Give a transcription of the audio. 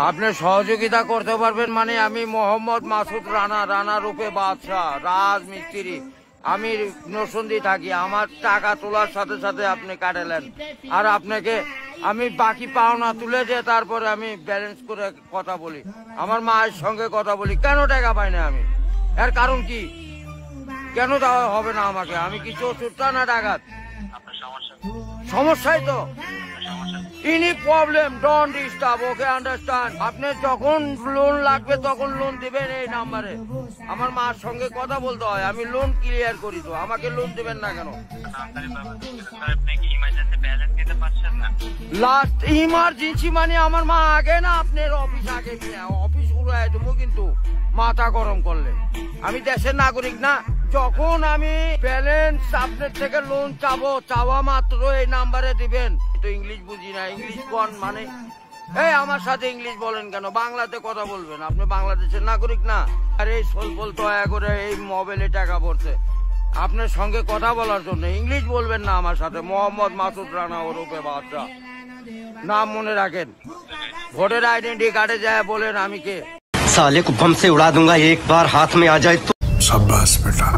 আপনি সহযোগিতা করতে পারবেন মানে আমি মোহাম্মদ মাসুদ রানা, রানা রূপে বাদশাহ, রাজমিস্ত্রি। আমি নরসিংদী থাকি। আমার টাকা তোলার সাথে সাথে আপনি কাটালেন, আর আপনাকে আমি বাকি পাওনা তুলে দিয়ে তারপরে আমি ব্যালেন্স করে কথা বলি, আমার মায়ের সঙ্গে কথা বলি। কেন টাকা পাই না আমি? এর কারণ কি? কেন দেওয়া হবে না আমাকে? আমি কি চোরটা না ডাকাত? সমস্যাই তো। Any problem, don't disturb, okay understand. আপনি যখন লোন লাগবে তখন লোন দিবেন এই নাম্বারে। আমার মার সঙ্গে কথা বলতে হয়, আমি লোন ক্লিয়ার করি। তো আমাকে লোন দিবেন না কেন? লাস্ট ইমার্জেন্সি মানে আমার মা আগে না আপনার অফিস আগে অফিস উড়াই দেবো কিন্তু মাথা গরম করলে। আমি দেশের নাগরিক না। যখন আমি ব্যালেন্স আপনার থেকে লোন চাবো, চাওয়া মাত্র এই নাম্বারে দিবেন। তো ইংলিশ বুঝি না, ইংলিশ কোন মানে? এই আমার সাথে ইংলিশ বলেন কেন? বাংলাতে কথা বলবেন, আপনি বাংলাদেশের নাগরিক না। আর এই সোল দয়া করে এই মোবাইলে টাকা পড়ছে আপনার সঙ্গে কথা বলার জন্য। ইংলিশ বলবেন না আমার সাথে। মোহাম্মদ মাসুদ রানা ওরফে বাদশাহ, নাম মনে রাখেন। ভোটার আইডেন্টি কার্ডে যায় বলেন আমি কে। साले को बम से उड़ा दूंगा एक बार हाथ में आ जाए तो। शाबाश बेटा।